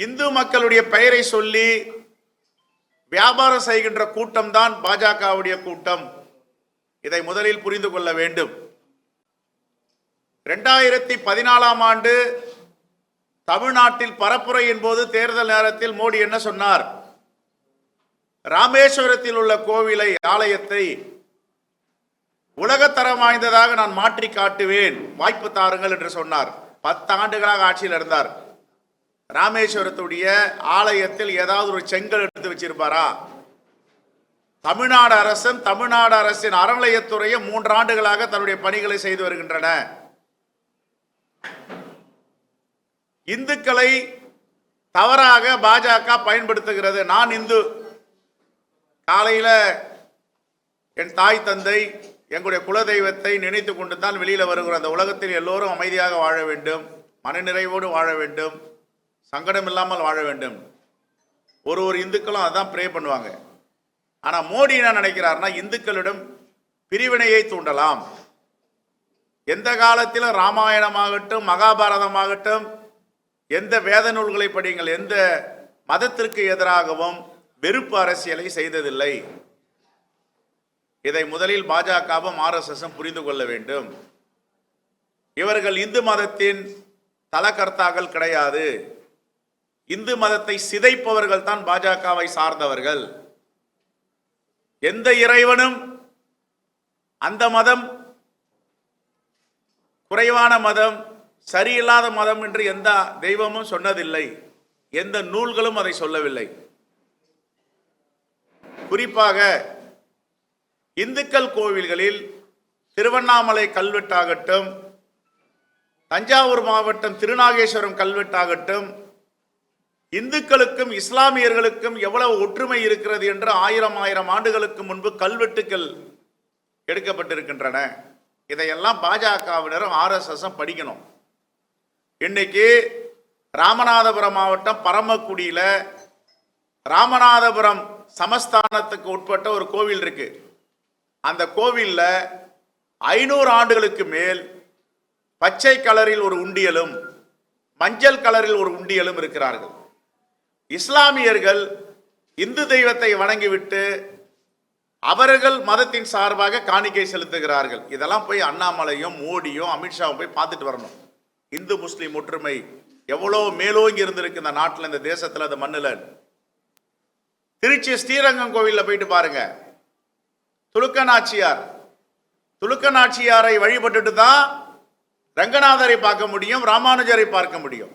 இந்து மக்களுடைய பெயரை சொல்லி வியாபாரம் செய்கின்ற கூட்டம் தான் பாஜகவுடைய கூட்டம். இதை முதலில் புரிந்து கொள்ள வேண்டும். 2014ஆம் ஆண்டு தமிழ்நாட்டில் பரப்புரையின் போது தேர்தல் நேரத்தில் மோடி என்ன சொன்னார்? ராமேஸ்வரத்தில் உள்ள கோவிலை, ஆலயத்தை உலகத்தரம் வாய்ந்ததாக நான் மாற்றி காட்டுவேன், வாய்ப்பு தாருங்கள் என்று சொன்னார். 10 ஆண்டுகளாக ஆட்சியில் இருந்தார். ராமேஸ்வரத்துடைய ஆலயத்தில் ஏதாவது ஒரு செங்கல் எடுத்து வச்சிருப்பாரா? தமிழ்நாடு அரசும் தமிழ்நாடு அரசின் அறநிலையத்துறையும் 3 ஆண்டுகளாக தன்னுடைய பணிகளை செய்து வருகின்றன. இந்துக்களை தவறாக பாஜக பயன்படுத்துகிறது. நான் இந்து, காலையில் என் தாய் தந்தை எங்களுடைய குலதெய்வத்தை நினைத்து கொண்டு தான் வெளியில வருகிறோம். அந்த உலகத்தில் எல்லோரும் அமைதியாக வாழ வேண்டும், மனநிறைவோடு வாழ வேண்டும், சங்கடம் இல்லாமல் வாழ வேண்டும். ஒரு இந்துக்களும் அதான் ப்ரே பண்ணுவாங்க. ஆனா மோடி என்ன நினைக்கிறார்னா, இந்துக்களிடம் பிரிவினையை தூண்டலாம். எந்த காலத்திலும் ராமாயணமாகட்டும் மகாபாரதமாகட்டும் எந்த வேத நூல்களை படியுங்கள், எந்த மதத்திற்கு எதிராகவும் வெறுப்பு அரசியலை செய்ததில்லை. இதை முதலில் பாஜகவும் ஆர்எஸ்எஸும் புரிந்து கொள்ள வேண்டும். இவர்கள் இந்து மதத்தின் தலகர்த்தாக்கள் கிடையாது. இந்து மதத்தை சிதைப்பவர்கள் தான் பாஜகவை சார்ந்தவர்கள். எந்த இறைவனும் அந்த மதம் குறைவான மதம், சரியில்லாத மதம் என்று எந்த தெய்வமும் சொன்னதில்லை. எந்த நூல்களும் அதை சொல்லவில்லை. குறிப்பாக இந்துக்கள் கோவில்களில் திருவண்ணாமலை கல்வெட்டாகட்டும், தஞ்சாவூர் மாவட்டம் திருநாகேஸ்வரம் கல்வெட்டாகட்டும், இந்துக்களுக்கும் இஸ்லாமியர்களுக்கும் எவ்வளவு ஒற்றுமை இருக்கிறது என்று 1000 ஆண்டுகளுக்கு முன்பு கல்வெட்டுக்கள் எடுக்கப்பட்டிருக்கின்றன. இதையெல்லாம் பாஜகவினரும் ஆர்எஸ்எஸும் படிக்கணும். இன்னைக்கு ராமநாதபுரம் மாவட்டம் பரமக்குடியில ராமநாதபுரம் சமஸ்தானத்துக்கு உட்பட்ட ஒரு கோவில் இருக்கு. அந்த கோவில்ல 500 ஆண்டுகளுக்கு மேல் பச்சை கலரில் ஒரு உண்டியலும் மஞ்சள் கலரில் ஒரு உண்டியலும் இருக்கிறார்கள். இஸ்லாமியர்கள் இந்து தெய்வத்தை வணங்கிவிட்டு அவர்கள் மதத்தின் சார்பாக காணிக்கை செலுத்துகிறார்கள். இதெல்லாம் போய் அண்ணாமலையும் மோடியும் அமித்ஷாவும் போய் பார்த்துட்டு வரணும். இந்து முஸ்லீம் ஒற்றுமை எவ்வளோ மேலோங்கி இருந்திருக்கு இந்த நாட்டில், இந்த தேசத்தில், அந்த மண்ணில். திருச்சி ஸ்ரீரங்கம் கோவிலில் போயிட்டு பாருங்க. துலுக்கநாச்சியாரை வழிபட்டுட்டு தான் ரங்கநாதரை பார்க்க முடியும், ராமானுஜரை பார்க்க முடியும்.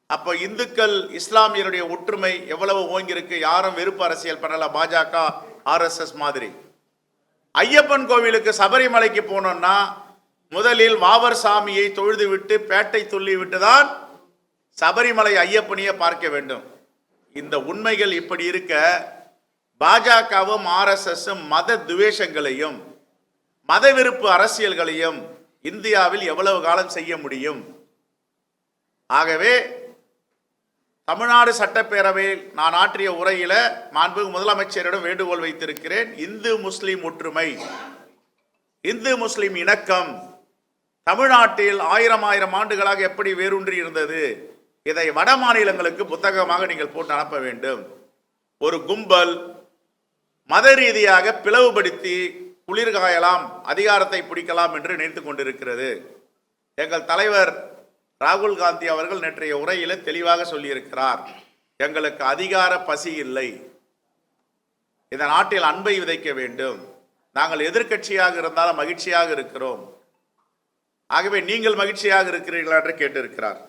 அப்போ இந்துக்கள் இஸ்லாமியருடைய ஒற்றுமை எவ்வளவு ஓங்கியிருக்கு. யாரும் வெறுப்பு அரசியல் பண்ணல பாஜக ஆர்எஸ்எஸ் மாதிரி. ஐயப்பன் கோவிலுக்கு சபரிமலைக்கு போனோம்னா முதலில் வாவர் சாமியை தொழுது விட்டு பேட்டை துள்ளி விட்டுதான் சபரிமலை ஐயப்பனையே பார்க்க வேண்டும். இந்த உண்மைகள் இப்படி இருக்க பாஜகவும் ஆர்எஸ்எஸும் மத துவேஷங்களையும் மத வெறுப்பு அரசியல்களையும் இந்தியாவில் எவ்வளவு காலம் செய்ய முடியும்? ஆகவே தமிழ்நாடு சட்டப்பேரவையில் நான் ஆற்றிய உரையில மாண்புமிகு முதலமைச்சரிடம் வேண்டுகோள் வைத்திருக்கிறேன். இந்து முஸ்லிம் ஒற்றுமை, இந்து முஸ்லிம் இணக்கம் தமிழ்நாட்டில் 1000 ஆண்டுகளாக எப்படி வேரூன்றி இருந்தது, இதை வட மாநிலங்களுக்கு புத்தகமாக நீங்கள் போட்டு அனுப்ப வேண்டும். ஒரு கும்பல் மத ரீதியாக பிளவுபடுத்தி குளிர்காயலாம், அதிகாரத்தை பிடிக்கலாம் என்று நினைத்துக் கொண்டிருக்கிறது. எங்கள் தலைவர் ராகுல் காந்தி அவர்கள் நேற்றைய உரையில் தெளிவாக சொல்லியிருக்கிறார், எங்களுக்கு அதிகார பசி இல்லை, இந்த நாட்டில் அன்பை விதைக்க வேண்டும், நாங்கள் எதிர்க்கட்சியாக இருந்தாலும் மகிழ்ச்சியாக இருக்கிறோம், ஆகவே நீங்கள் மகிழ்ச்சியாக இருக்கிறீர்களா என்று கேட்டிருக்கிறார்.